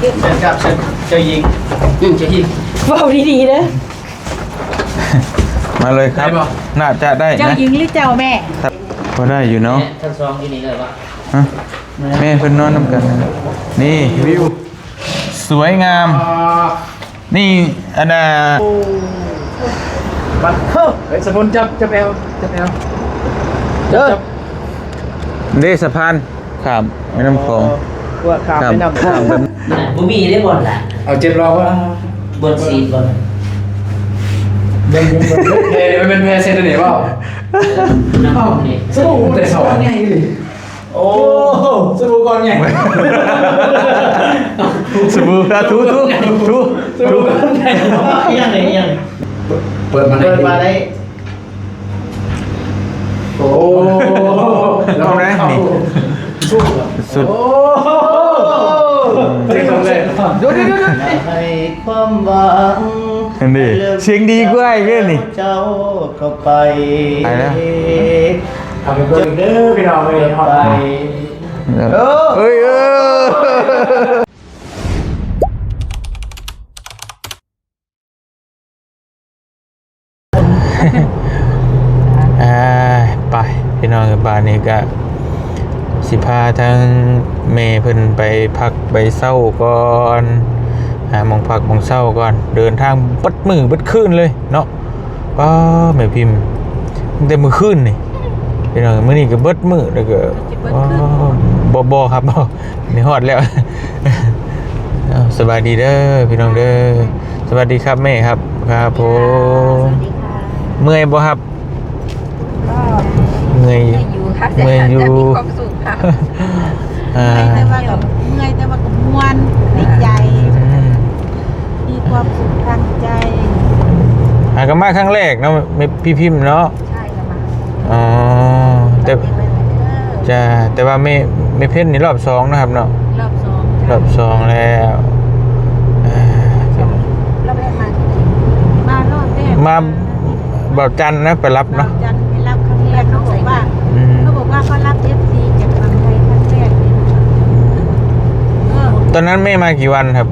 เชิญครับเจ้าหญิงเจ้าหญิง เว้าดีๆเด้อ มาเลยครับน่าจะได้ เจ้า นะ หญิงหรือเจ้าแม่ พอได้อยู่เนาะ ท่านซองที่นี่เลยวะ ฮะแม่เพิ่นนอนนำกันนะนี่วิวสวยงาม นี่อันน่ะ บัตรเฮ้ยสมุนจับแอลเด้อ เดสะพานข้ามแม่น้ำคลอง ว่าข้ามไปนำ ข้ามแบบ บุมีได้บอลละ เอาเจ็บรอว่า บนซีบอล เป็นเพย์มันเป็นเพย์เซนเนอร์เปล่า น้ำนี่ สบู่แต่สอนไงดิโอ้สบู่ก่อนไง สบู่ครับทุ สบู่ก่อนไง ยังไงยัง เปิดมาได้โอ้แล้วไงนี่สุด เด็กทำเลยดู ให้ความหวัง นี่เสียงดีกว่าอีกเลยนี่ เจ้าเข้าไป ไปแล้ว ทำเป็นเบิร์ดเด้อพี่น้องเลยหอดไป เอ้ยไปพี่น้องกับบ้านนี้ก็สิพาทั้งเมย์เพิ่นไปพักไปเศร้าก่อนหมองพักหมองเศร้าก่อนเดินทางบัดมือบัดคืนเลยเนาะป้าแม่พิมพ์ตั้งแต่มื้อคืนนี่พี่น้องมื้อนี้ก็เบิดมื้อแล้วก็บ่ครับบ่นี่ฮอดแล้ว สบายดีเด้อพี่น้องเด้อสวัสดีครับแม่ครับครับผมเมื่อยบ่ครับเมื่อยอยู่ครับเมื่อยอยู่มีความสุขครับ เมื่อยแต่ว่ากับม่วนดีใจมีความสุขทางใจ ก็มาครั้งแรกเนาะพี่พิมพ์เนาะ ใช่ละมา อ๋อแต่ว่าไม่เพ่นนี่รอบ2นะครับเนาะ รอบสอง แล้วรอบแรกมาที่ไหนมารอบแรก มาบ่าวจันทร์นะไปรับเนาะ จันไปรับครั้งแรกเขาบอกว่าเขารับ FC จากฝั่งไทยครั้งแรกเลยก็ ตอนนั้นแม่มากี่วันครับ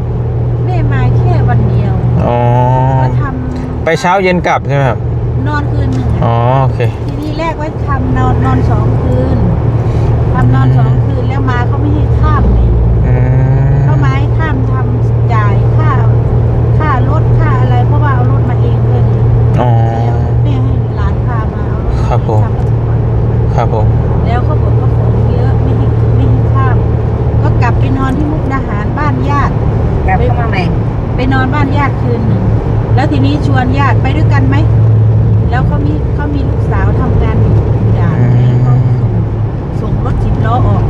แม่มาแค่วันเดียว อ๋อ ก็ท ไปเช้าเย็นกลับใช่ไหมครับ ำนอนคืนหนึ่ง อ๋อโอเค ทีนี้แรกว่าทำนอน2 คืนทำนอน2 คืนแล้วมาเขาไม่ให้ข้ามเลย อืม เขามาให้ข้ามทำจ่ายค่ารถค่าอะไรเพราะว่าเอารถมาเองเลย อ๋อ แล้วแม่ให้หลานพามาเอารถ ครับผม ทำรถก่อน ครับผม แล้วเขาบอกว่าของเยอะไม่ให้ข้าม ก็กลับไปนอนที่มุกดาหารบ้านญาติ กลับเข้ามาใหม่ ไปนอนบ้านญาติคืนหนึ่งแล้วทีนี้ชวนญาติไปด้วยกันไหมแล้วเขามีลูกสาวทำงานอยู่ด่านแล้วเขาส่งรถ10 ล้อออก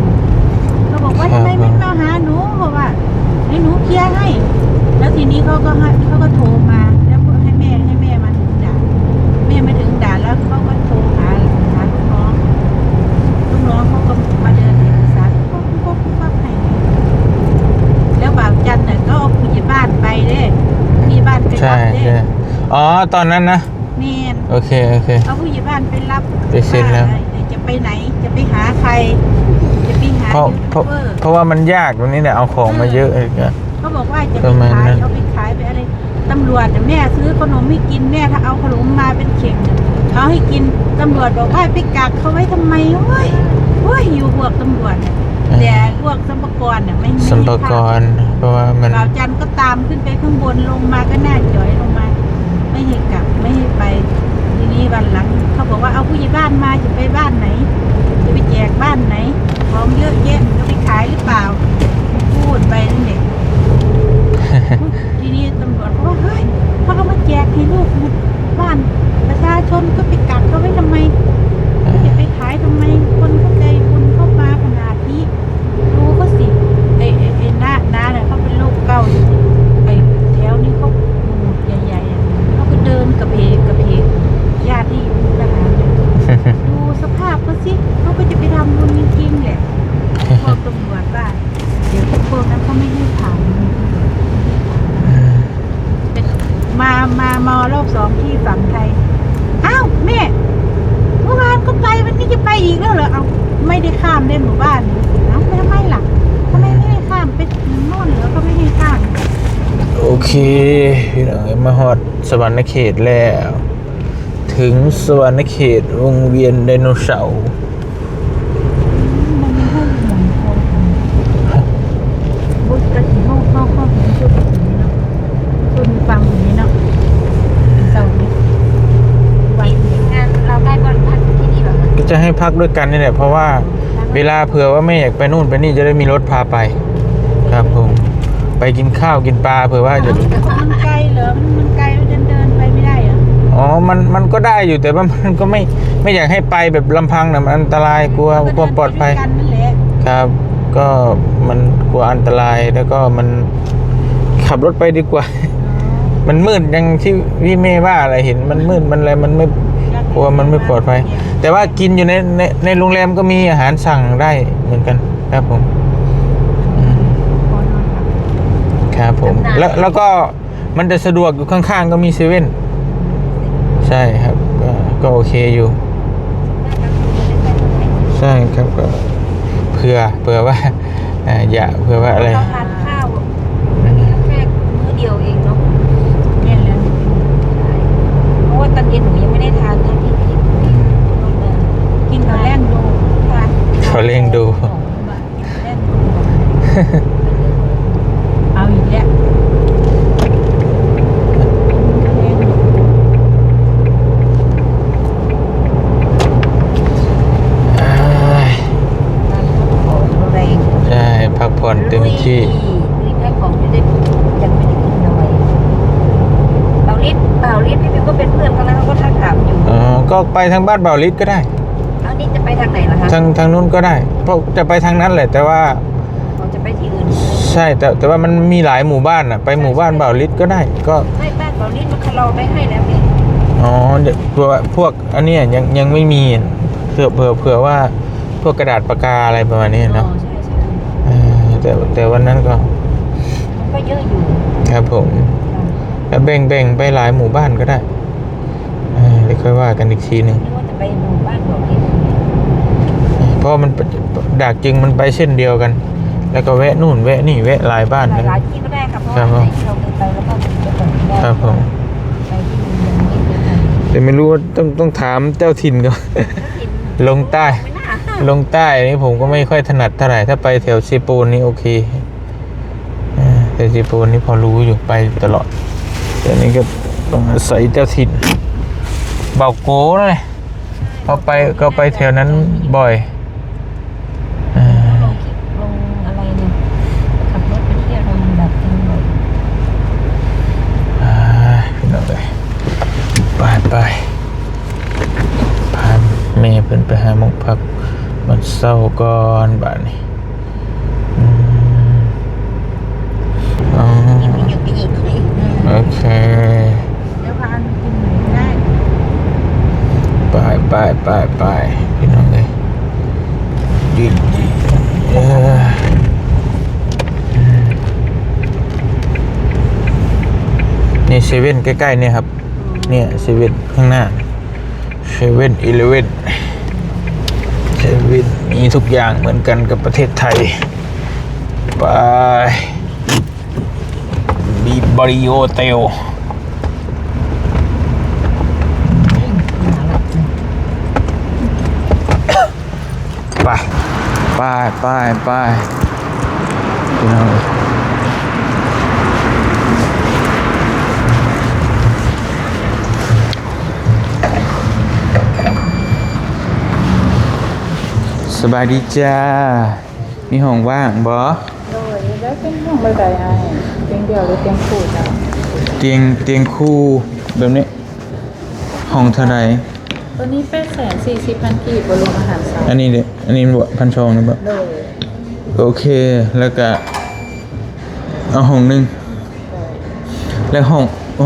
เขาบอกว่าทำไมไม่มาหาหนูบอกว่าให้หนูเคลียร์ให้ แล้วทีนี้เขาก็โทรมาแล้วให้แม่มาถึงด่านแม่มาถึงด่านแล้วเขาก็โทรหาลูกน้องเขาก็มาเดินเอกสารก็ให้แล้วบ่าวจันทร์เนี่ยก็เอาผู้ใหญ่บ้านไปเด้ผู้ใหญ่บ้านไป ใช่ รับเด้ ใช่อ๋อตอนนั้นนะ แม่น โอเคเอาผู้ใหญ่บ้านไปรับ ไปเซ็นแล้ว จะไปไหนจะไปหาใครจะไปหา เพราะว่ามันยากตรงนี้เนี่ยเอาของมาเยอะเลยก็ เขาบอกว่าจะ ป ไประ มาณ ขาย นั้น เอาไปขายไปอะไรตำรวจแม่ซื้อขนมให้กินแม่ถ้าเอาขนมมาเป็นเข่งเขาให้กินตำรวจบอกว่าไปกักเขาไว้ทำไมเฮ้ยอยู่พวกตำรวจแต่พวกสัมภาระเนี่ยไม่ สัมภาระเพราะว่ามัน บ่าวจันทร์ก็ตามขึ้นไปข้างบนลงมาก็น่าจ่อยลงมา ไม่ให้กลับไม่ให้ไปทีนี้วันหลังเขาบอกว่าเอาผู้ใหญ่บ้านมาจะไปบ้านไหนจะไปแจกบ้านไหนของเยอะแยะจะไปขายหรือเปล่าพูดไปนั่นเอง ทีนี้ตำรวจเขาว่าเฮ้ยเขาก็มาแจกให้ลูกบ้านประชาชนก็ไปกักเขาไว้ทำไมจะไปขายทำไมคนเข้าใจคนเข้ามาขนาดนี้รู้เขาสิไอ้น้าเนี่ยเขาเป็นโรคเกาต์อยู่ไอ้แถวนี้เขาหมุดใหญ่ๆเขาก็เดินกระเพกญาติที่อยู่ทหารดูสภาพเขาสิเขาก็จะไปทำบุญจริงๆแหละพวกตำรวจว่าเดี๋ยวพวกนั้นเขาไม่ให้ผ่านมารอบ2ที่ฝั่งไทยอ้าวแม่เมื่อวานก็ไปวันนี้จะไปอีกแล้วเหรอเอาไม่ได้ข้ามได้หมู่บ้านเอ้าทำไมล่ะทำไมไม่ได้ข้ามไปถึงโน่นเหรอก็ไม่ให้ข เคพี่น้องมาฮอดสวรรค์เขตแล้ว ถึงสวรรค์เขตวงเวียนไดโนเสาร์ มันมีห้องหมุนคนบุตรกระถิ่นห้องเห็นชุดแบบนี้เนาะชุดฟังแบบนี้เนาะเสาร์นี้วันนี้ งานเราได้บอลพักที่นี่เหรอคะ ก็จะให้พักด้วยกันนี่แหละเพราะว่าเวลาเผื่อว่าไม่อยากไปนู่นไปนี่จะได้มีรถพาไป ครับผมไปกินข้าวกินปลาเผื่อว่าจะ มันไกลเหรอมันไกลเราเดินไปไม่ได้เหรอ อ๋อมันก็ได้อยู่แต่ว่ามันก็ไม่อยากให้ไปแบบลำพังนะมันอันตรายกลัวความปลอดภัย ก็เนไปด้วยกันนั่นแหละ ครับ ก็มันกลัวอันตรายแล้วก็มันขับรถไปดีกว่า มันมืดยังที่พี่เมย์ว่าอะไรเห็นมันมืดมันอะไรมันไม่กลัวมันไม่ปลอดภัย แต่ว่ากินอยู่ในโรงแรมก็มีอาหารสั่งได้เหมือนกันครับผมอืม ขอนอนหลับ ครับผมแล้วก็มันจะสะดวกอยู่ข้างๆก็มีเซเว่นใช่ครับก็โอเคอยู่ ใช่ครับก็เผื่อว่าอย่าเผื่อว่าอะไร เราทานข้าวอันนี้แค่มื้อเดียวเองเนาะ เนี่ยแหละ เพราะว่าตอนเย็นหนูยังไม่ได้ทานนะที่รถเลย กินกับแล่นดู ทาน เขาเร่งดู แล่นดูเอาอีกแล้วแล่นดู ของแรง ใช่พักผ่อนเต็มที่ รีบได้ของจะได้ยังไม่ได้กินเลยเบาลิศพี่ปิ๊กก็เป็นเพื่อนเขาแล้วเขาก็ทักถามอยู่ อ๋อก็ไปทางบ้านเบาลิศก็ได้ เอานี่จะไปทางไหนล่ะคะ ทางนู้นก็ได้เพราะจะไปทางนั้นแหละ แต่ว่า เขาจะไปที่อื่น ใช่แต่ว่ามันมีหลายหมู่บ้านอ่ะไปหมู่บ้านเบาลิศก็ได้ก็ ไม่บ้านเบาลิศมันเขาเราไปให้แล้วไง อ๋อเดี๋ยวพวกอันเนี้ยยังไม่มีเผื่อว่าพวกกระดาษปากกาอะไรประมาณนี้ อ๋อ เนาะ ใช่ใช่ แต่วันนั้นก็ มันก็เยอะอยู่ ครับผมแล้วแบ่งไปหลายหมู่บ้านก็ได้เดี๋ยวค่อยว่ากันอีกทีหนึ่ง นึกว่าจะไปหมู่บ้านเบาลิศ เพราะมันดากจึงมันไปเส้นเดียวกัน แล้วก็แวะนู่นแวะนี่แวะหลายบ้าน ห นะ ลายที่ก็ได้ครับเพราะ ครับ ว่าไหนที่เราเดินไปแล้วก็ไปตรงนี้ได้ ครับผม ไปที่เมืองนี้เดินทาง แต่ไม่รู้ว่าต้องถามเจ้าถิ่นก่อน ลงใต้ ไม่น่า ลงใต้นี่ผมก็ไม่ค่อยถนัดเท่าไหร่ถ้าไปแถวซีปูนนี่โอเคแต่ซีปูนนี่พอรู้อยู่ไปตลอดแต่นี่ก็ต้องอาศัยเจ้าถิ่นเบาโก้นั่นแหละพอไปก็ไปแถวนั้นบ่อยอ่า ลงคลิปลงอะไรเนี่ยขับรถไปเที่ยวเรามันแบบจริงเลย พี่น้องเลยไปพาแม่เพิ่นไปหาหมองพักมันเศร้าก่อนบ้านนี้อ๋อ มีอยู่ปีอีกเลย โอเค เดี๋ยวพาไปกินหมูได้ ไปพี่น้องเลยยืนนี่เซเว่นใกล้ๆเนี่ยครับเนี่ยเซเว่นข้างหน้าเซเว่นอีเลฟเว่นเซเว่นมีทุกอย่างเหมือนกันกับประเทศไทยไปบีบริโอเตลไปพี่น้องสบายดีจ้ามีห้องว่างบ่ โดยแล้วเป็นห้องใบใดไอ้เตียงเดียวหรือเตียงคู่จ้ะ เตียงคู่แบบนี้ห้องเท่าไหร่ ตัวนี้840,000กีบบรมอาหารสัตว์ อันนี้เด้อันนี้บ่1,200นะบ่ โดย โอเคแล้วก็เอาห้องหนึงแล้วห้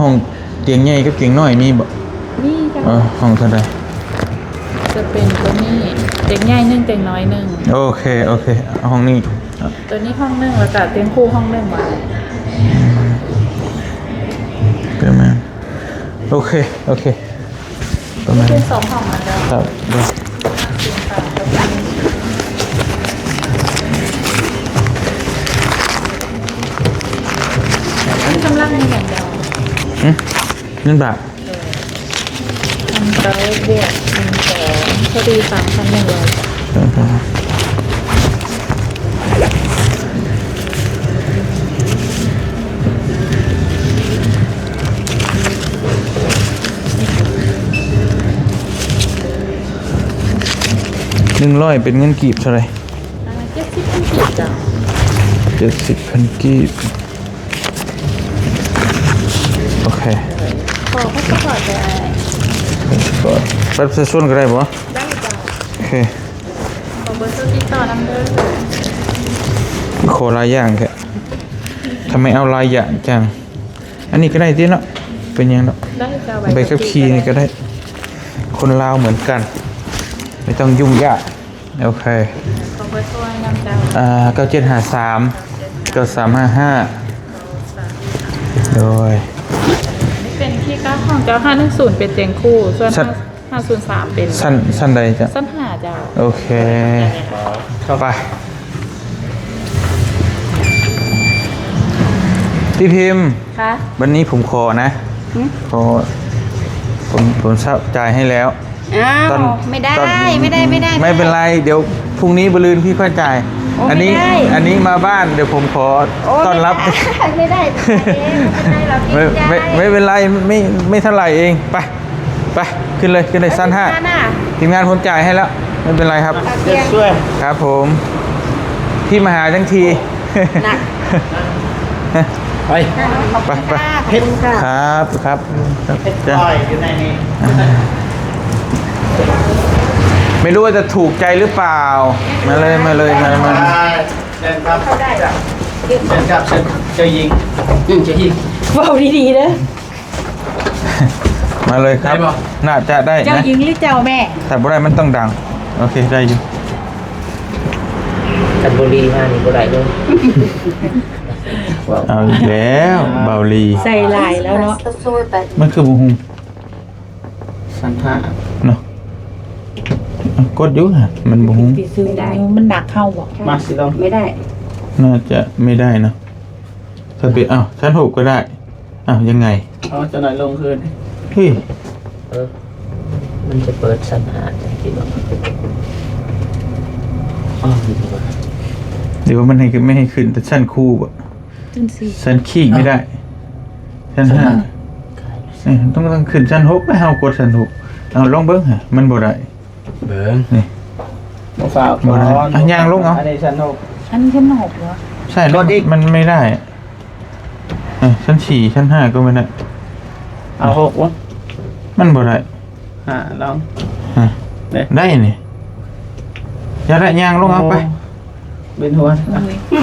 องเตียงใหญ่กับเตียงน้อยมีบ่ นี่จ้ะ ห้องเท่าไหร่ จะเป็นตัวนี้เตียงใหญ่หนึ่งเตียงน้อยหนึ่ง โอเคเอาห้องนี้ ตัวนี้ห้องหนึ่งแล้วก็เตียงคู่ห้องหนึ่งไว้ ประมาณโอเคประมาณ เป็ นี้ น2ห้องเหมือนเดิม ครับเดี๋ยว เตียงต่างกับอันนี้กำลังมี เงินบาท 1,900บวก12พอดี3,100 100เป็นเงินกีบเท่าไหร่ 70,000กีบจ้ะ 70,000กีบโอเค ขอพาสปอร์ตได้ ก็บัตรประชาชนก็ได้บ่ ได้จ้ะ โอเค ขอเบอร์โทรติดต่อนำเด้อ ขอหลายอย่างแค่ทำไมเอาหลายอย่างจังอันนี้ก็ได้ที่เนาะเป็นยังเนาะ ได้จ้ะ ใบขับขี่นี่ก็ได้ คนลาวเหมือนกัน ไม่ต้องยุ่งยากโอเค ขอเบอร์โทรนำเจ้า 9753 9355โดย นี่เป็นที่ก้าของเจ้า510เป็นเตียงคู่ส่วน สั้น 503เป็น สั้นใดจ้ะ สั้นหาเจ้า โอเคเข้าไปพี่พิมพ์ คะ วันนี้ผมขอนะขอผมจ่ายให้แล้ว อ้าว ตอน ไม่ได้ ตอน ไม่ได้ ไม่เป็นไรเดี๋ยวพรุ่งนี้บรืนพี่ค่อยจ่าย โอ้ อันี้ ไม่ได้ อันนี้มาบ้านเดี๋ยวผมขอ โอ้ ต้อนรับ ไม่ได้ไม่ได้เราเกรงใจ ไม่เป็นไรไม่เท่าไหร่เองไปขึ้นเลยสั้นห้า นั่นน่ะ ทีมงานผมจ่ายให้แล้วไม่เป็นไรครับ เตียง ช่วย ครับผมพี่มาหาทั้งที หนัก ไป ไป เพชรค่ะ ครับจ้ะ ปล่อยอยู่ในนี้ ไม่รู้ว่าจะถูกใจหรือเปล่ามาเลย เชิญครับ เข้าได้ เชิญครับเชิญเจ้าหญิงเจ้าหญิง เบาดีๆนะ มาเลยครับ ได้ปะ น่าจะได้ เจ้า นะ หญิงหรือเจ้าแม่ แต่บ่ได้มันต้องดังโอเคได้อยู่ กันบุรีมานี่บ่ได้เลย เอาอีกแล้วเบาลี ใส่ลายแล้วเนาะ มันคือบุหุง สันทะ เนาะกดอยุ่ฮะมันบุหุง ไปซื้อได้มันหนักเข้าบอก มาสิลอง ไม่ได้ น่าจะไม่ได้เนอะถ้าเป็นชั้นหกก็ได้ยังไง เอาจะหน่อยลงคืน เฮ้ย มันจะเปิดสันหาจังคิดว่าอ๋อดีกว่า เดี๋ยวมันไม่ให้ขึ้นแต่ชั้นคู่อะ จนสิ ชั้นขี้ไม่ได้ชั้นห้าต้องขึ้นชั้นหกไปเอากดชั้นหกลองเบิ้งฮะมันบ่ได้ เบิ้ง นี่ มาฝาก บ่ได้ย่างลงเอา อันนี้ชั้นหก อันนี้ขึ้นหกเหรอ ใช่แล้วมันไม่ได้ชั้น4ชั้น5ก็ไม่ได้ เอาหกวะ มันบ่ได้ ลอง ได้นี่อย่าได้ย่างลงเอาไป เป็นหัว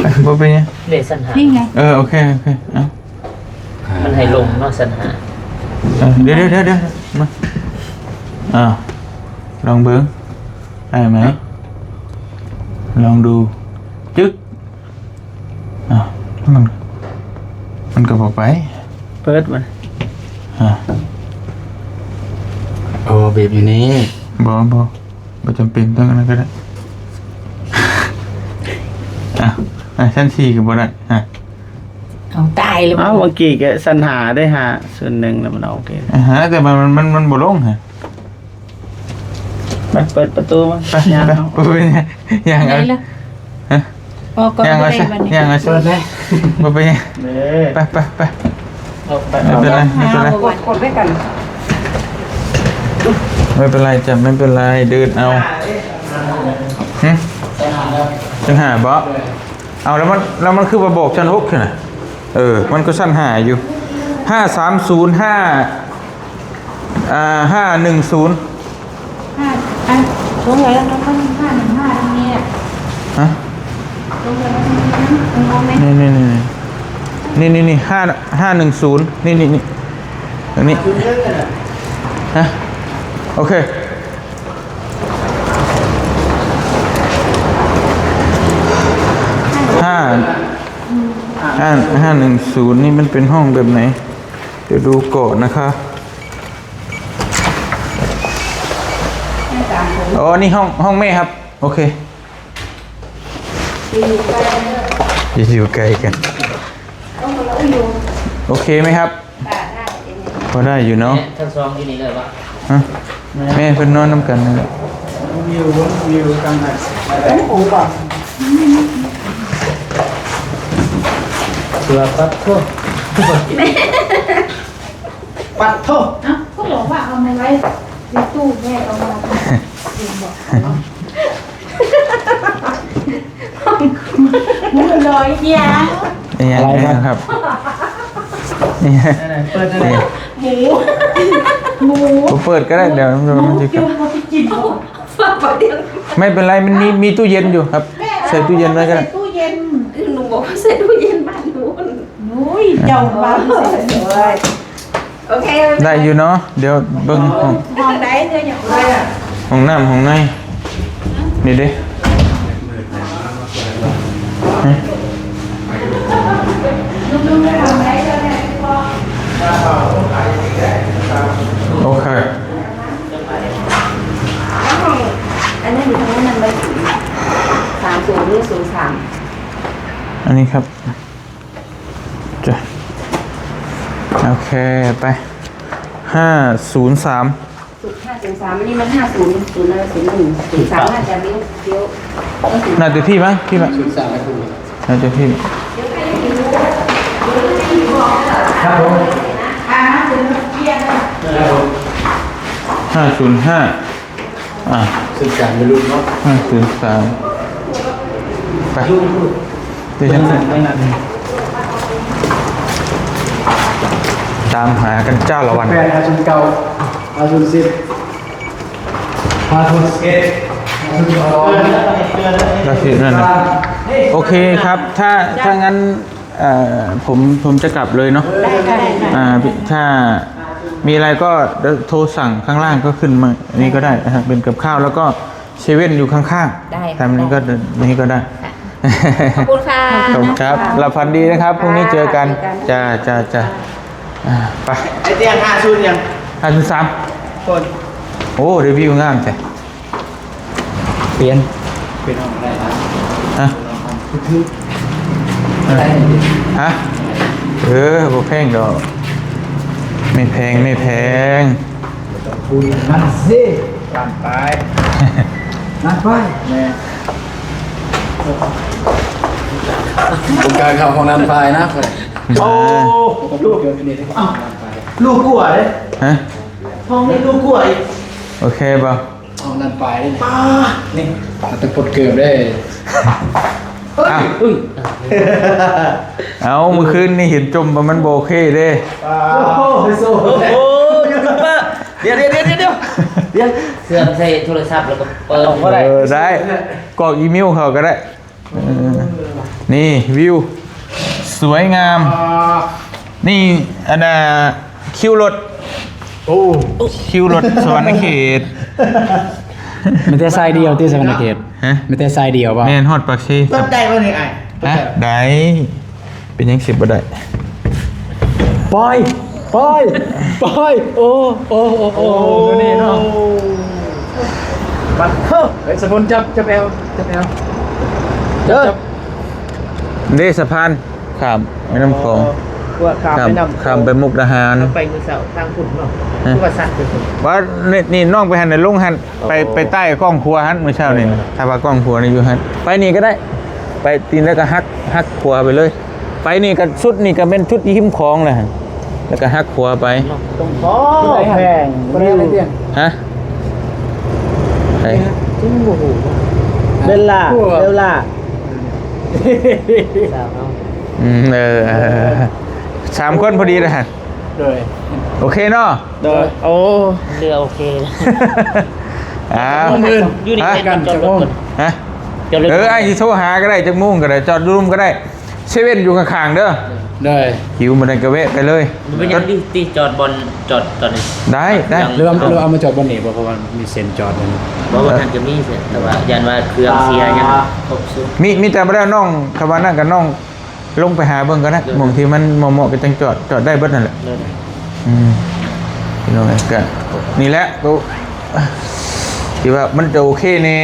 ไปบ่เป็นไง เลสันหา นี่ไง โอเคเอา มันให้ลงเนาะสันหา เดี๋ยวมาลองเบิ้งได้ไหมลองดูจึ๊กมันก็บอกไป เปิดมัน โอ้บีบอยู่นี่ บ่จำเป็นต้องนั้นก็ได้ชั้น4ก็บ่ได้เอาตายเลย เมื่อกี้แกสันหาได้หาส่วนหนึ่งแล้วมันโอเค แต่มันบ่ลงฮะ ไปเปิดประตูมัน ไปเป็นไงย่าง ไหน เอา ล่ะออกก่อน ย่าง ก็ เอา ได้ ซะ บัดนี้ ย่างเอาซะบ่เป็นไง เด้ ไป เอาไป ไม่เป็นไร กดไว้กัน ไม่เป็นไรจ้ะไม่เป็นไรเดินเอาชั้น5บ่เอาแล้วมันคือมาบอกชั้น6ใช่ไหมมันก็ชั้น5อยู่5305 510 ลงเลยแล้วน้องต้อง515ตรงนี้ ฮะ ลงเลยแล้วตรงนี้ นี่510นี่ตรงนี้ฮะโอเค510นี่มันเป็นห้องแบบไหนเดี๋ยวดูก่อนนะคะอ๋อนี่ห้องแม่ครับโอเคอยู่ไกลกันโอเคไหมครับ พอได้อยู่เนาะ ทั้งสองอยู่นี่เลยวะ ฮะแม่เพิ่นนอนนำกันนั่นแหละ วิวกำลังเสือปั๊บทั่ว ปัดโทษ เอ้าก็บอกว่าเอามาไว้ในตู้แม่เอามามึงลอยยา นี่อะไรครับนี่ เปิดอะไร หมู ผมเปิดก็ได้เดี๋ยวมันจะ เกี่ยวกับกิน ฝากไว้เดี๋ยว ไม่เป็นไรมันมีตู้เย็นอยู่ครับใส่ตู้เย็นไว้ก็ได้ ใส่ตู้เย็น หนูบอกว่าใส่ตู้เย็นบ้านหนู นุ้ยเจ้าบ้านใส่ตู้เย็น โอเค ได้อยู่เนาะเดี๋ยวเบิ่งห้อง ห้องไหนเธออยากไปอ่ะ ห้องน้ำห้องในนี่เด้ฮะ ลุงไปห้องไหนเธอเนี่ยพอ โอเค แล้วห้องอันนั้นอยู่ทางนั้นมันไม่ถึง30หรือ03 อันนี้ครับจ้ะโอเคไป503 สุด503อันนี้มัน50 01 03น่าจะเลี้ยว น่าจะพี่มั้งพี่มั้ง 03แล้วคุณ น่าจะพี่ ครับผม 505สื่อสารไม่รู้เนาะ 503ไปเดี๋ยวฉันตามหากันเจ้าละวัน แฟนอาชุนเก่าอาชุน10อาชุน11อาชุน12 ก็คือนั่นนะโอเคครับถ้างั้นผมจะกลับเลยเนาะถ้ามีอะไรก็โทรสั่งข้างล่างก็ขึ้นมาอันนี้ก็ได้นะครับเป็นกับข้าวแล้วก็เซเว่นอยู่ข้างๆทำนี้ก็นี่ก็ได้ ขอบคุณค่ะ ขอบคุณครับหลับฝันดีนะครับพรุ่งนี้เจอกันจ้าไป ไอเตียง5ชุดยัง 503 คน โอ้รีวิวงามแต่ เปลี่ยน เป็นห้องอะไรนะ ฮะ อะไรเนี่ย ฮะบ่แพงดอกไม่แพง คุณนั่นสินั่นไปนั่นไปแม่ผมการเข้าห้องน้ำไฟนะ โอ้ ลูกลูกกลัวเลย ฮะ ห้องนี้ลูกกลัวอีก โอเคป่ะ ห้องน้ำไฟได้ป้านี่มันต้องปลดเกือบได้ อ้าวเอาเมื่อคืนนี่เห็นจมมันโบเคเด้ โอ้โหยูทูบเบอร์เดี๋ยว เสื่อมใส่โทรศัพท์แล้วก็เปิด ได้กรอกอีเมลเขาก็ได้นี่วิวสวยงาม นี่อันน่ะคิวรถ โอ้ คิวรถสวรรณเขต ไม่แต่ไซเดียวที่สวรรณเขต ฮะ ไม่แต่ไซเดียวเปล่า แม่นฮอดปากซี เปิดได้ป่ะนี่ไอ้ ฮะได้เป็นยัง10บ่ได้ ปอยโอ้นี่เนาะ บัตรเฮ้ยสมุนจับแอลเจอ เด้สะพานข้ามแม่น้ำคลอง ตัวขามไปนำ ข้ามไปมุกดาหาร ไปมือเสาทางฝุ่นเนาะทุกวันสัตว์คือ ว่านี่น้องไปหันในลุงหันไปใต้กล้องครัวหันเมื่อเช้านี่ถ้าว่ากล้องครัวนี่อยู่หันไปนี่ก็ได้ ไปตีนแล้วก็ฮักครัวไปเลย ไปนี่ก็ชุดนี่ก็เป็นชุดยิ้มของแหละแล้วก็ฮักครัวไป ตรงท้อแพงวิว ฮะไป เบลล่า สาวเนาะ 3 คนพอดีเลยฮะ โดย โอเคเนาะ โดยโอ้ เรือโอเค อ้าว อยู่นี่เป็นจอดรถก่อน ฮะ จอดรถ ไอ้ที่โทรหาก็ได้จักมุ่งก็ได้จอดรูมก็ได้เซเว่นอยู่ข้างๆเด้อ โดย หิวมาได้ก็แวะไปเลย มันยังที่จอดบนจอดตอนนี้ ได้ เรือเอามาจอดบนนี้เพราะว่ามีเซ็นจอดอยู่ เพราะว่าท่านจะมีเสียแต่ว่ายันว่าเครื่องเสียยังครบสุด มีแต่บ่ได้น้องคำว่านั่นกับน้องลงไปหาเบิ่งก็ได้หม่องที่มันเหมาะๆก็จังจอดได้เบิดนั่นแหละ เลย พี่น้องก็นี่แหละก็ที่ว่ามันจะโอเคแน่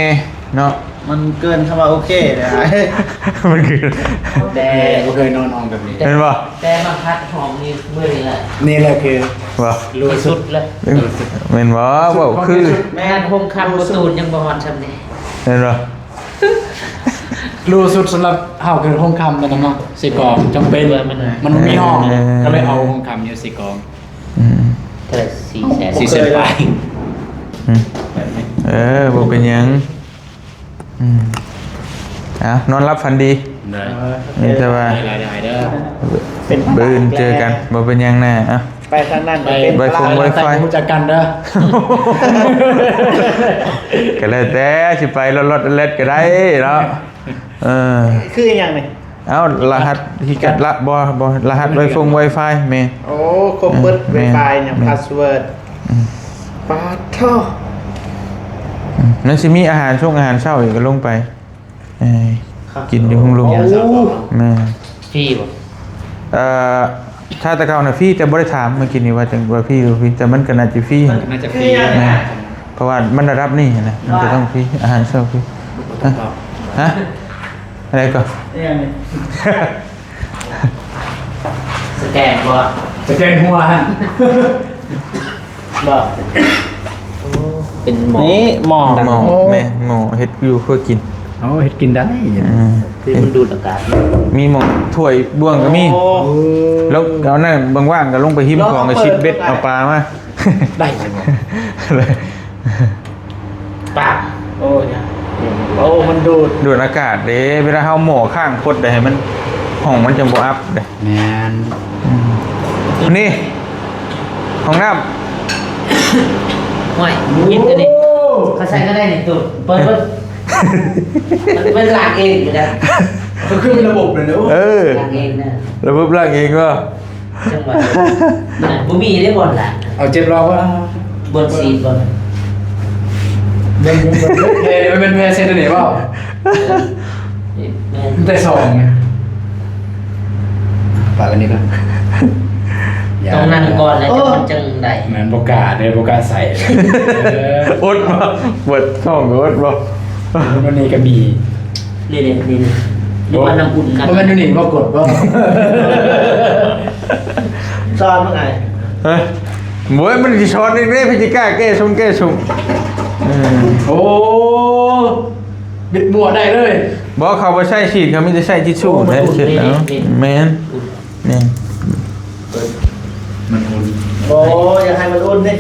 เนาะ มันเกินคำว่าโอเคเลย มันคือ แต่ บ่เคยนอนห้องแบบนี้ เห็นป่ะ แต่มาพัดห้องนี่เมื่อนี่แหละ นี่แหละคือ ป่ะ รู้สุ สุ ด ดเลย เห็นป่ะบอกคือ แม่ห้องคำประตูยังบ่ฮอดซำนี่ เห็นป่ะ รู้สุดสำหรับเฮาคือห้องคำนะน้องๆสิกองจำเป็นมันมีห้องก็เลยเอาห้องคำอยู่สิกอง อืม เท่าไหร่400,000 4เซนไป อืมบอกเป็นหยังนอนรับฝันดี ได้ นี่แต่ว่า ได้เด้อ บืนเจอกันบอกเป็นหยังแน่อ่ะ ไปทางนั้น ไป เป็น ไวฟงไวไฟ รู้จักกันเด้อ ก็แล้วแต่สิไปรถเล็ดก็ได้เนาะอ คืออย่างไร เอ้ารหัสที่กัดละบ่รหัสไวฟงไวไฟแม่ โอ้ครบเบิดไวไฟเนี่ยพาสเวิร์ดปาท่อ นั่นสิมีอาหารช่วงอาหารเช้าอีกก็ลงไปกินอยู่ห้องลุงแม่ ฟรีบ่ ถ้าตะเกาน่ะฟรีแต่บ่ได้ถามเมื่อกี้นี้ว่าจังว่าฟรีหรือฟรีแต่มันก็น่าจะฟรี น่าจะฟรี นะเพราะว่ามันระดับนี้นะมันจะต้องฟรีอาหารเช้าฟรีฮะอะไรก็ อย่างไร สแกนบ่ จะแกงหัวฮะ บอก เป็นหมอ นี่หมอ หมอแม่หมอเฮ็ดอยู่เพื่อกิน โอ้เฮ็ดกินได้ คือมันดูดอากาศ มีหมอถ้วยบ่วงก็มี โอ้ แล้วเอานั่นว่างๆก็ลงไปหิ้มของก็ชิดเบ็ดเอาปลามา ได้ เลย ปาก โอ้ยโอ้มันดูด ดูดอากาศเด้เวลาเฮาหมอข้างพดได้ให้มันห้องมันจะบ่อัพเด้ แม่น นี่ห้องน้ ห่วยยินกันนี่เขาใส่ก็ได้นี่ตูดเปิดมันล้างเองอยู่แล้ว ก็คือมีระบบเลยเนอะ เออ ล้างเองนะ ระบบล้างเองก็ จังหวะบ่มีได้บ่ล่ะ เอาเจ็บรอบว่า บ่ซีดบ่ เป็นเพลย์มันเป็นเพลย์เซนเตอร์เนี่ยเปล่า แม่ แต่สองไงฝากอันนี้ก่อน ต้องนั่งก่อนแล้วจังได้ เหมือนโบกาเลยโบกาใส่ อดบ่เปิดช่องก็อดบ่ วันนี้ก็มี นี่นี่ว่าน้ำอุ่นกัน มันดูนี่ว่ากดว่า ซ้อนเมื่อไง เฮ้ยบ่มันสิช็อตนี่เด้พี่สิกล้าแก้ชงโอ้บิดบัวได้เลย บ่เขาบ่ใช้ฉีดเขามีแต่ใช้ทิชชู่แท้เสร็จแล้วแม่นนี่ มันอุ่น โอ้ยอยากให้มันอุ่นดิ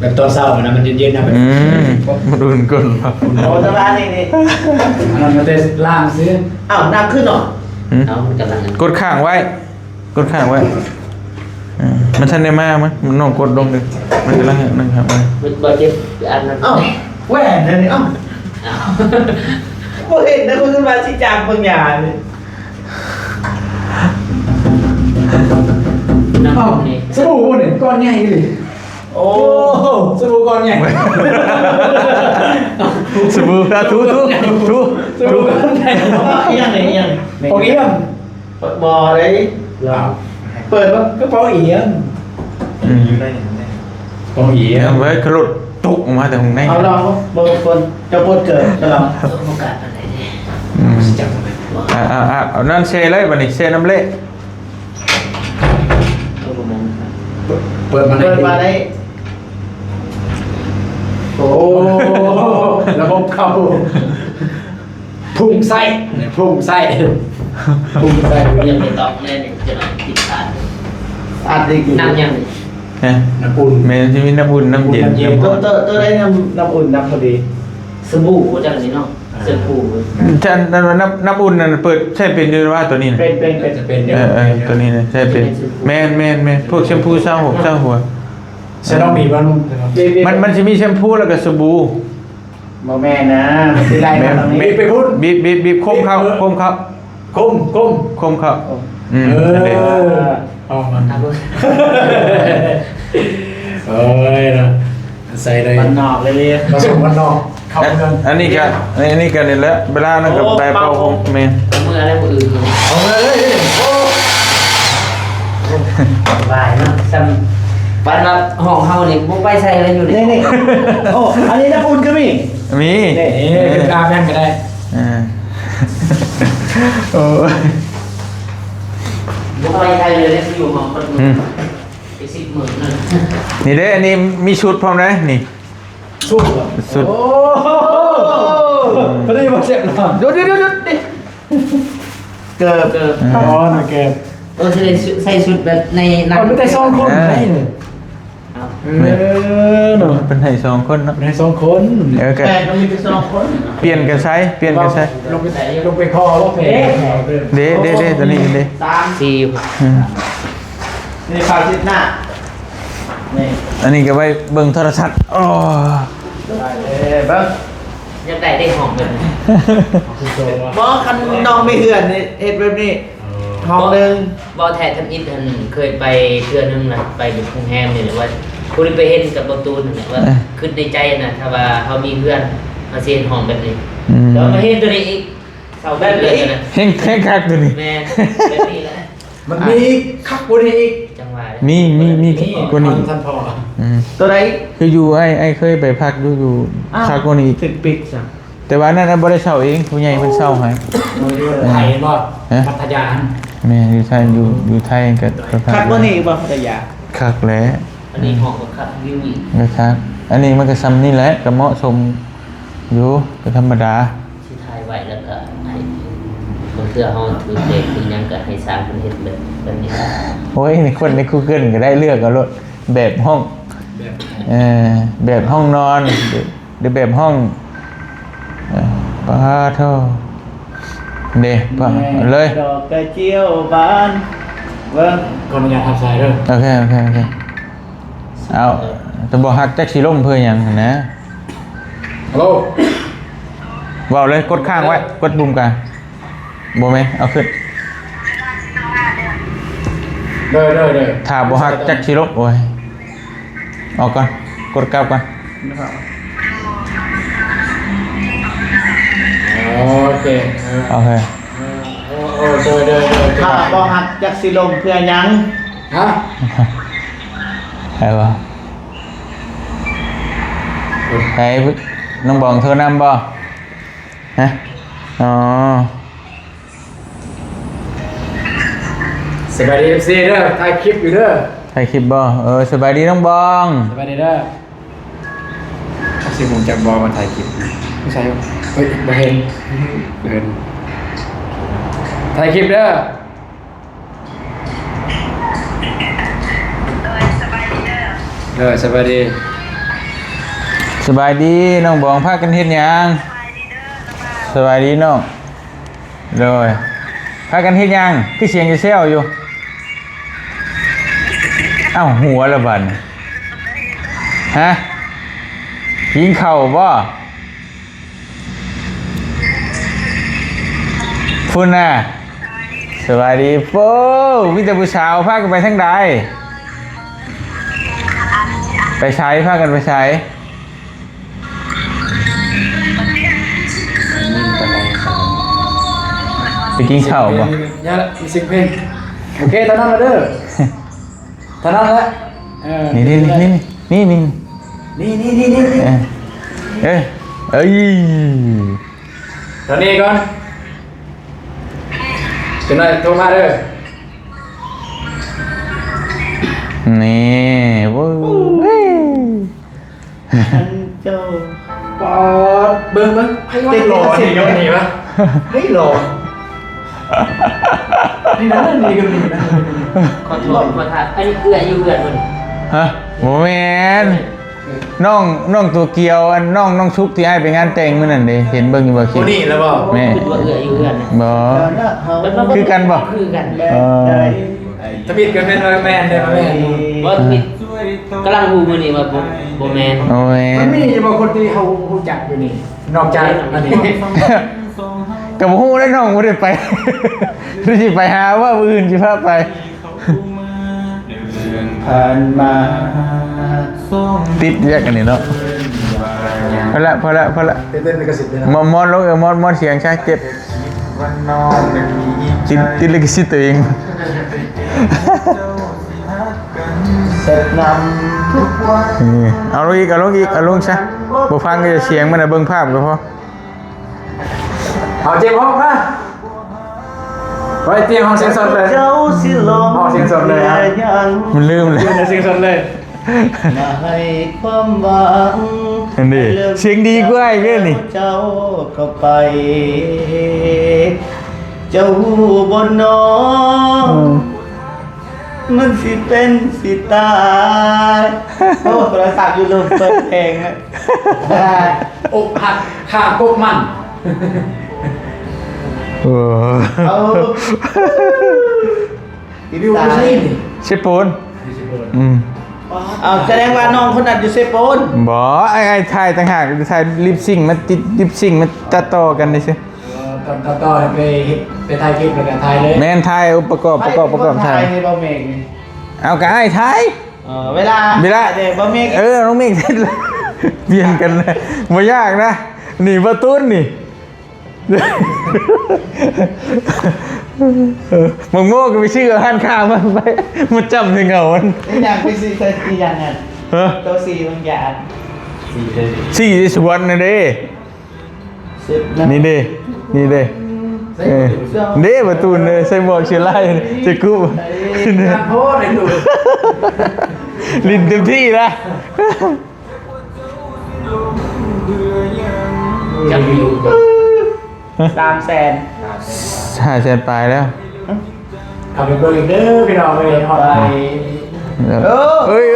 แบบตอนเช้านะมันเย็นๆนะแบบ มาดูก่อนว่า โอ้สบายนี่นี่ อันนั้นมันจะล่างซื้อ อ้าวน้ำขึ้นหรอ เอามันกำลัง กดข้างไว้มันทันได้มามั้ยมันน้องกดลงดิมันกำลังนั่งครับ บ่เจ็บอันนั้น อ้าวแหวนนั่นนี่อ้าวบ่เห็นนะคุณสมาชิกจางบางอย่างนี่ น้ำนี่ สบู่เนี่ยก้อนใหญ่เลย โอ้ สบู่ก้อนใหญ่ สบู่ทุ สบู่ก้อนใหญ่ ยังไงยัง โอเคมั้ย บ่เลย เปิดว่าก ระเป๋าอียงกระเป๋าอียง ไว้ขลุดตุกมาแต่ของใน เอาลองเบอร์คนจะปวดเกิดจะลอง โอกาสอะไรนี่ จับเลย เอานั่นเซเลยบัดนี้เซน้ำเละ เปิดมา เปิดมาได้โอ้ ระบบเข้าพุ่งไส้พุ่งไส้พุ่งไส้ ยังไม่ต้องเล่นจะติดขาด อัดอีกอยู่ น้ำยัง น้ำอุ่น เมนที่มีน้ำอุ่นน้ำเย็น ตัวได้น้ำอุ่นน้ำพอดี สบู่จังนี่เนาะสบู่ ฉันน้ำอุ่นนั่นเปิดใช่เป็นยูว่าตัวนี้นะ เป็น จะเป็น ตัวนี้นะใช่เป็นแมนพวกแชมพูเศร้าหัว จะต้องมีบ้าง มันจะมีแชมพูแล้วก็สบู่ โมแม่นะมันจะได้มาตรงนี้ ไปพูด บีบคมเข้า ก้ม เข้านั่นเอง เอามาเอ้ยนะใส่เลย มันนอกเลยเลย ผสมกันนอกเข้ากัน อันนี้กันนี่แหละเวลานั่นกับแปรเป่าผมเมน มืออะไรมืออื่น เอาเลย สบายเนาะซ้ บ้านรับห้องเฮานี่บ่ไปใส่อะไรอยู่ นี่นี่โอ้อันนี้น้ำอุ่นก็มี มี นี่ คืออาแม่นก็ได้ อ่าโอ้ย บ่ไปใส่เลยได้อยู่ห้องคน อืม ไป10,000นั่น นี่เด้อันนี้มีชุดพร้อมเลยนี่ สุดเหรอ สุด โอ้พอดีมาเสร็จแล้ว เดี๋ยวดิ เกิบ อ๋อหน่อยเกิบ สิได้ใส่ชุดแบบในหนัง เอาไม่ได้สองคนได้เลยหนู เป็นให้สองคนเนาะ ไม่ได้สองคน แก แต่ต้องมีเป็น2คน เปลี่ยนกันใช้เปลี่ยนกันใช้ ลงไปคอว่าเพลง เด้ตัวนี้เด้ 3 4 อืม นี่ฟาชิดหน้านี่ อันนี้ก็ไว้เบิ่งโทรทัศน์อ๋อ ได้เลยบ้าง อยากได้ห้องแบบนี้ หมอคันน้องไม่เหือนนี่เฮ็ดแบบนี้ห้องหนึ่ง บ่แท้ทำอิฐท่านเคยไปเทื่อนึงนะไปอยู่กรุงเทพนี่แหละว่าคุณไปเห็นกับประตูนั่นแหละว่าคิดในใจนะถ้าว่าเฮามีเพื่อนมาเซียนห้องแบบนี้ อืม แล้วมาเห็นตัวนี้อีกเสาแบบเลยนะ แห้งคักตัวนี้ แม่นแบบนี้แหละ มันมีคักกว่านี้อีก จังหวะ มีกว่านี้ ท่านพ่อ อืม ตัวไหน คืออยู่ไอ้เคยไปพักอยู่คักกว่านี้ ถึงปิดจ้ะ แต่ว่านั่นนะบ่ได้เช่าเองผู้ใหญ่เพิ่นเช่าให้ ไทยบ่ ฮะ พัทยา แม่อยู่ไทยอยู่ไทยก็ไปพัก คักกว่านี้บ่พัทยา คักแหล้ว อันนี้ห้องก็ครับวิวอีก นะครับอันนี้มันก็ซ้ำนี่แหละก็เหมาะสมอยู่ก็ธรรมดา ที่ถ่ายไว้แล้วก็ให้บางเทื่อเฮาถือเด็กถือหยังก็ให้สร้างเพิ่นเฮ็ดแบบนี้ โอ้ยในคนใน Google ก็ได้เลือกเอารถแบบห้องแบบห้องนอนหรือแบบห้องป้าเท่าเด้ป้าเลย ดอกกระเจียวบานเบิ่ง ขออนุญาตทับสายเด้อ โอเคเอาจะบอกฮักแจ็คสีล่มเพื่อหยังนะ ฮัลโหล บอกเลยกดข้างไว้กดปุ่มกลางโบไหมเอาขึ้น เด้อ ถ้าบอกฮักแจ็คสีล่มโอ้ยออกก่อนกดกลับก่อน โอเค โอเค โอ้เด้อ ถ้าบ่หักจักสิลมเพื่อหยัง ฮะ ใครวะใครน้องบองเธอนำบ่ฮะอ๋อ สบายดี FC เด้อถ่ายคลิปอยู่เด้อ ถ่ายคลิปบ่สบายดีน้องบอง สบายดีเด้อสิผมจะบอกมาถ่ายคลิปไม่ใช่เฮ้ยบ่เห็นถ่ายคลิปเด้อสบายดี สบายดีน้องบองพากันเฮ็ดหยังสบายดีน้องเลยพากันเฮ็ดหยังคือเสียงจะเซลอยู่เอ้าหัวละบัดฮะยิงเข่าบ่พุ่นน่ะสบายดีโป้มีแต่ผู้สาวพากันไปทางใดไปใช้พากันไปใช้ไปกินข้าวบ่ ยาละมีสิ่งเพลงโอเคเท่านั้นละเด้อเท่านั้นละนี่เอ้ย ตอนนี้ก่อนจะหน่อยโทรมาเด้อ นี่วู้ เจ้า ปอดเบิ่งให้ว่าหล่อนี่ก็นี่ปะ ให้หลอก นี่นะนี่ก็นี่นะ ขอโทษขอทานอันนี้เอื้ออยู่เอื้อมัน ฮะโมเมนน้องตัวเกียวอันน้องชุกที่ให้ไปงานแต่งมื้อนั้นเด้เห็นเบิ่งอยู่บ่คลิ โอ้ ป นี่แล้วบ่ แม่ คิดว่าเอื้ออยู่เอื้อนะ บ่ มัน คือกันบ่ คือกัน ทบิดกันเป็นแมนได้ป่ะแม่ ว่ามีกำลังฮูมื้อนี้ว่าบ่แม่น โอ้ย มันมีบางคนที่เขารู้จักอยู่นี่นอกจากอันนี้ กับฮู้ได้น้องบ่ได้ไป สิไปหาว่ามื้ออื่นสิพาไป ผ่านมา ติดแยกกันนี่เนาะพอละ เต้นลิขสิทธิ์เลยนะ มอนลงมอนเสียงชาเจ็บติดลิขสิทธิ์ตัวเอง เสร็จนำทุกวัน นี่เอาลงอีกเอาลงอีกเอาลงซะบ่ฟังก็จะเสียงมันน่ะเบิ่งภาพก็พอ เอาเจ็บห้องมาไว้เตียงห้องเสียงสดเลย เจ้าสิลง ห้องเสียงสดเลยครับ ยัง มันลืมเลย ยืนในเสียงสดเลย มาให้ความหวัง อันนี้เสียงดีกว่าอีกเด้อนี่ เจ้าก็ไป เจ้าหูบนน้องมันสิเป็นสิตายโอ้โทรศัพท์อยู่ลืมเปิดเพลงอะ อกหักขาดกบมัน เออ เอาติด วิว ตา ไม่ใช่ ย นี่ เชฟปูนเอาแสดงว่าน้องคนนั้นอยู่เซโปน บ่ไอ้ถ่ายต่างหากถ่ายลิปซิงค์มาติดลิปซิงค์มาตัดต่อกันนี่สิ ตอนต่อไปถ่ายคลิปแล้วกันถ่ายเลย แม่นถ่ายประกอบถ่าย ในบะเมกนี่ เอาก็ไอ้ถ่าย เวลาเดี๋ยวบะเมก น้องเมฆเสร็จแล้วเปลี่ยนกันเลยบ่ยากนะนี่ประตูนี่มึงโง่ก็ไปชื่อหันข้าวมันไปมันจำถึงเงามัน นี่อย่างพี่ซีเคยตีอย่างนั้น เออ ตัวซีบางอย่าง สี่สวนนี่เด้ สิบนะ นี่เด้นี่เด้เออเด้ประตูเนี่ยใส่หมวกเชียร์ไล่จะกู้ โพสเลยดู ลิ้นเต็มที่ละ จะมีอยู่ 300,000 หาแสนปลายแล้ว ขับไปเบอร์อีกเด้อพี่น้องเลยฮอตไลน์ เอ้ย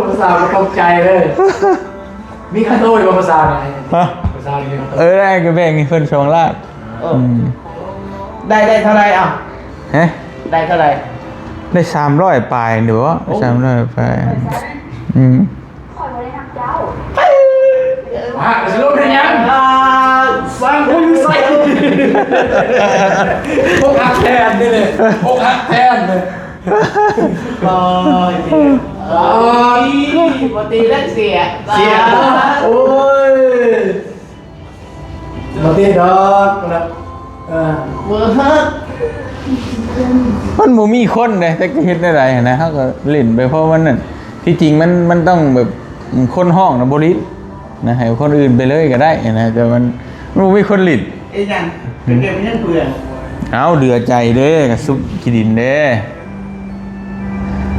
ภาษาก็ตกใจเลย มีขั้นโตอยู่ภาษาเนี่ย ฮะ ภาษาเนี่ย ได้ก็แบ่งให้เพิ่นสองลาบ ได้เท่าไหร่อ่ะ ฮะ ได้เท่าไหร่ ได้300ปลายเดี๋ยว300ปลายอืม ฮะจะลงเป็นยังฟังคุณใส่พวกหักแทนนี่เลยพวกหักแทนเลย โอ้ยปกติเล่นเสียโอ้ยมาตีดอกนะเวอร์ฮัก มันบ่มีคนเลยแต่ก็เฮ็ดได้หลายนะเฮาก็เล่นไปเพราะมันนั่นที่จริงมันต้องแบบคนห้องนะบ่ลิดนะให้คนอื่นไปเลยก็ได้นะแต่มันบ่มีคนลิด ไอ้ยังเป็นเด็กไม่ใช่เปลือก เอาเดือใจเด้กับซุปขี้ดินเด้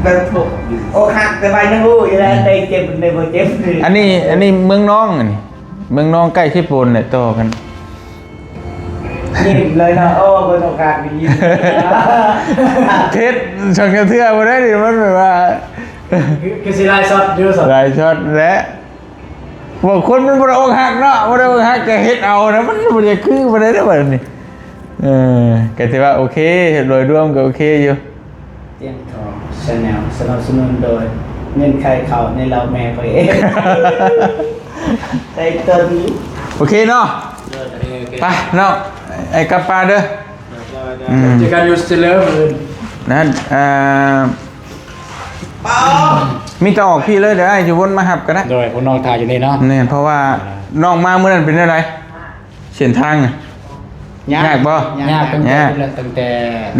แบบโอ้หักแต่ไปยังรู้อยู่แล้วในเจ็บในบ่เจ็บ อันนี้เมืองน้องอันนี้เมืองน้องใกล้ที่โปนเนี่ยต่อกัน ยิ้มเลยนะโอ้บนโอกาสมียิ้ม เทสช่างกระเทือบ่ได้ดิมันแบบว่า คือสิไลน์ช็อตเยอะสุด หลายช็อตและบอกคนมันบ่ได้อกหักเนาะบ่ได้อกหักก็เฮ็ดเอานะมันบ่ได้คือบ่ได้เด้อบัดนี้ก็ถือว่าโอเคโดยรวมก็โอเคอยู่ เตียงทองชาแนลสนับสนุนโดยเงินใครเขาในเราแม่เขาเองใจต้น โอเคเนาะไปเนาะไอ้กลับปลาเด้อ เจอกันยูสเตเลอร์มือ นั่นมีแต่ออกพี่เลยเดี๋ยวไอ้จะวนมาหับก็ได้ โดยคนน้องถ่ายอยู่นี่เนาะ เนี่ยเพราะว่าน้องมาเมื่อนั้นเป็นอะไรเส้นทางน่ะยากบ่ ยากตั้งแต่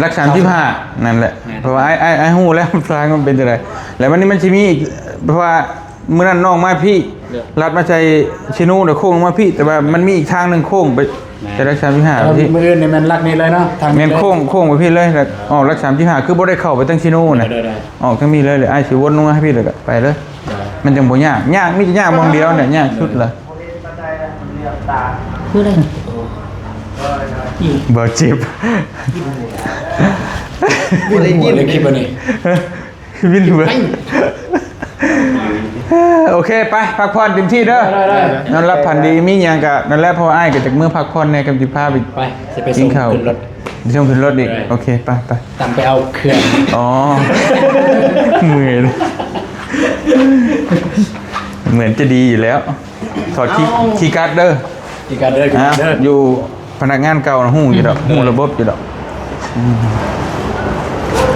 รักษาที่ผ้านั่นแหละเพราะว่าไอ้หูแล้ว ทางมันเป็นอะไรแล้ววันนี้มันจะมีอีกเพราะว่าเมื่อนั้นน้องมาพี่ลัดมาใจชิโน่เดี๋ยวโค้งมาพี่แต่ว่ามันมีอีกทางหนึ่งโค้งไปจะรักษาที่ผ้าที่ มืออื่นเนี่ยมันรักนี่เลยเนาะทาง เงินโค้งไปพี่เลยแล้วออกรักษาที่ผ้าคือบ่ได้เข้าไปตั้งชิโน่น่ะออกทั้งมีเลยไอ้สิวนลงมาให้พี่เลยก็ไปเลยมันจังบ่ยากมีแต่ยากมองเดียวเนี่ยยากสุดเลย คืออะไร บ่เจ็บ วินหัวเลยคลิปอันนี้ วินหัวโอเคไปพักผ่อนเต็มที่เด้อ ได้ นอนรับผ่อนดีมีหยังก็นั่นแหละพออ้ายก็จากเมื่อพักผ่อนในกำจิพาไป ไปจะไป กิ ส่ น ง ข้าว ขึ้นรถ ส่งขึ้นรถอีกโอเคไป ตามไปเอาเครื่อง อ๋อเหมือนจะดีอยู่แล้วถอดคีย์การ์ดเด้อ อีกการเดิน นะ เดิน อยู่พนักงานเก่านะหูอยู่ดอกหูระบบอยู่ดอก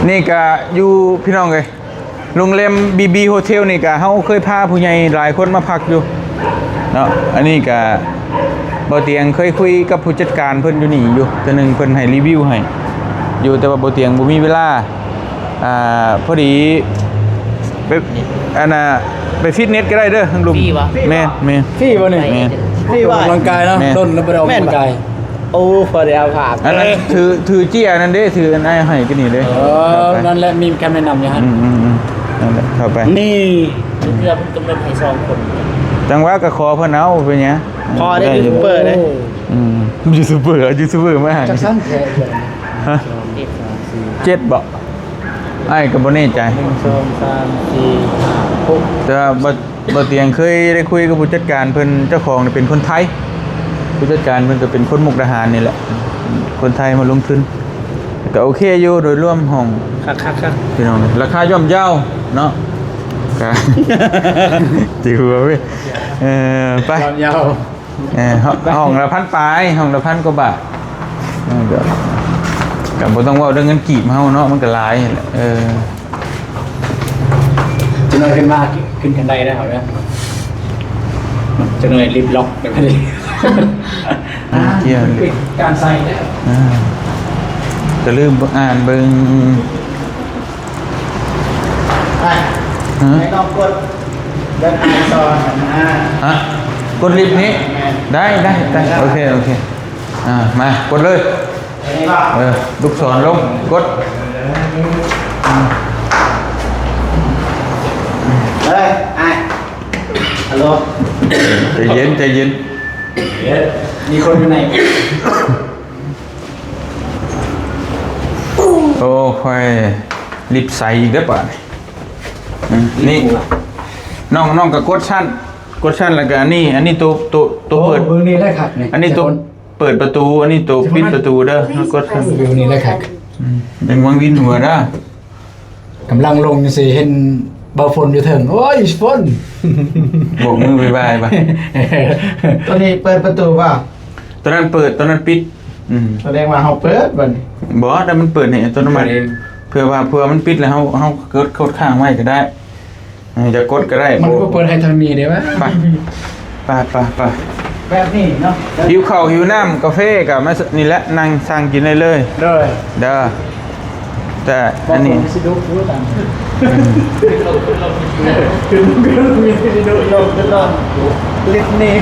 นี่ก็อยู่พี่น้องเลยโรงแรมบีโฮเทลนี่ก็เฮาเคยพาผู้ใหญ่หลายคนมาพักอยู่เนาะอันนี้ก็บ่เตียงเคยคุยกับผู้จัดการเพิ่นอยู่นี่อยู่ตัวหนึงเพิ่นให้รีวิวให้ อยู่แต่ว่าบ่เตียงบ่มีเวลาพอดีไปอันน่ะไปฟิตเนสก็ได้เด้อทั้งลุมแม่น พี่บ่นี่ แม่น พี่ว่า ออกกำลังกายเนาะ แม่ ต้นแล้วไปออกกำลังกาย โอ้พอได้เอาผ่าน อันนั้นถือเจี้ยนั่นเด้ถืออันไอ้ให้ก็นี่เด้ นั่นแหละมีคำแนะนำอยู่ฮะ นั่นแหละเข้าไป นี่ เพื่อมันกำหนดให้2คน จังหวะก็ขอเพิ่นเอาเป็นหยัง พอได้ยูทูบเบอร์เลย ยูทูบเบอร์มาหา จักสั้นแค่เลย ฮะ7บ่ไอ้ก็บ่แน่ใจ 1 2 3 4 5 6 แต่ว่าบ่เตียงเคยได้คุยกับผู้จัดการเพิ่นเจ้าของนี่เป็นคนไทยผู้จัดการเพิ่นก็เป็นคนมุกดาหารนี่แหละคนไทยมาลงทุนก็โอเคอยู่โดยรวมห้อง คัก พี่น้องราคาย่อมเยาเนาะก็ จิ๋วเว้ยไป ยาว ห้องละพันปลายห้องละพันกว่าบาทเดี๋ยวกับบ่ต้องเว่าเรื่องเงินกีบเฮาเนาะมันก็หลายแหละจะเนยขึ้นมาขึ้นกันไดได้เหรอเนี่ยจะเนยรีบล็อกเดี๋ยวไม่ได้ เกี่ยว ปิดการใส่เนี่ย จะลืมอ่านเบิ่ง ไปไม่ต้องกดเดินอ่านซอนนะ ฮะกดลิฟต์นี้ได้โอเคมากดเลยลูกศรลงกด เฮ้ยไอ้ฮัลโหล ใจเย็น มีคนอยู่ไหน โอ้ค่อยลิฟต์ใส่อีกได้อป่ะนี่น้องกับกดชั้นแล้วก็อันนี้ตัวเปิด เบอร์นี้ได้ขัดนี่ อันนี้ตัวเปิดประตูอันนี้ตัวปิดประตูเด้อกดชั้น เบอร์นี้ได้ขัด ยังวังวินหัวเด้อก ำลังลงสิเห็นเบาฝนอยู่เถิงโอ้ยฝน โบกมือบายบายป่ะ ตัวนี้เปิดประตูเปล่า ตอนนั้นเปิดตอนนั้นปิดแสดงว่าเขาเปิดบัน บอสแต่มันเปิดเนี่ยตอนนั้นมันเผื่อมันปิดแล้วเขาเกิดข้างไว้ก็ได้จะกดก็ได้ มันก็เปิดให้ทางนี้ได้ไหม ไป แบบนี้เนาะ หิวข้าวหิวน้ำกาแฟกับมานี่แหละนั่งสั่งกินได้เลย เลย เด้อแต่อันนี้ สิดูพูดตาม ลิฟต์นี่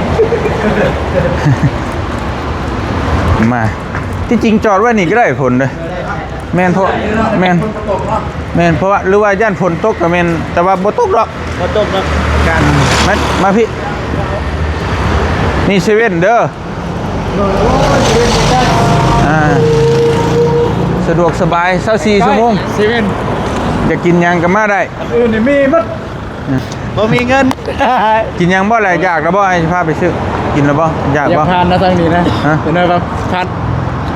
มาที่จริงจอดไว้นี่ก็ได้ผลเลยแม่นเพราะแม่นเพราะว่าหรือว่าย่านฝนตกก็แม่นแต่ว่าบ่ตกหรอก มาต้มแล้วกัน มาพี่นี่เซเว่นเด้อสะดวกสบาย24ชั่วโมง เซเว่น จะกินหยังก็มาได้ นี่มีมัด บ่มีเงิน กินหยังบ่อะไรอยากแล้วบ่ให้พาไปซื้อกินแล้วบ่อยาก อย่า บ่ ผ่านนะทางนี้นะ ฮะ จะเนยว่าพัด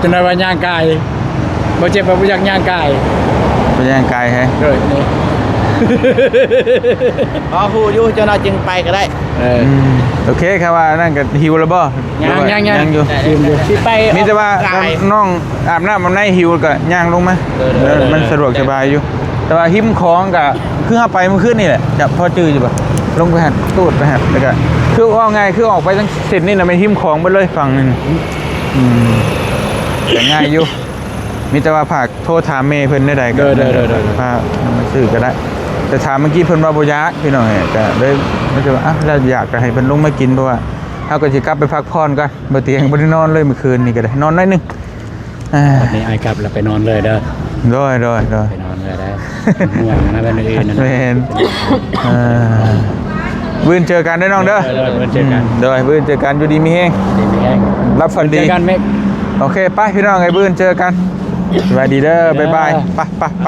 จะเนยว่าย่างกายบ่เจ็บบ่อยากย่างกาย ไปย่างกายให้ เลยนี่ พอฮู้อยู่เจ้าน้อยจึงไปก็ได้ โอเคครับว่านั่นก็หิวแล้วบ่ ย่าง อยู่ ยืมอยู่ สิไป มีแต่ว่า ออกกำลังกาย น้องอาบน้ำมันในหิวก็ย่างลงมามันสะดวกสบายอยู่ แต่ว่าหิมของก็คือเข้าไปเมื่อคืนนี่แหละจะพอจื้ออยู่บ่ลงไปหัดตูดไปหัดแล้วก็คือว่าไงคือออกไปทั้งเสร็จนี่น่ะเป็นหิมของไปเลยฝั่งนึงแต่ง่ายอยู่มีแต่ว่าฝากโทรถามเมย์เพิ่นได้ใดก็พามาซื้อก็ได้แต่ถามเมื่อกี้เพิ่นว่าบ่อยากพี่น้องก็เลยไม่ใช่ว่าอ่ะแล้วอยากก็ให้เพิ่นลงมากินเพราะว่าเฮาก็สิกลับไปพักผ่อนก่อนบ่เตียงบ่ได้นอนเลยเมื่อคืนนี่ก็ได้นอนน้อยนึง วันนี้ไอ้กลับแล้วไปนอนเลยเด้อ โดย ไปนอนเลยได้ม่วนนะเป็นอื่นนะ แม่นบื้นเจอกันได้อน้องเด้อ มื้อเจอกัน โดยบื้นเจอกันอยู่ดีมีแฮง ดีมีแห้ง รับฝัน เจ ดี อกันเมฆ โอเคไปพี่น้องไอ้บื้นเจอกันสวัสดีเด้อบ๊ายบายไป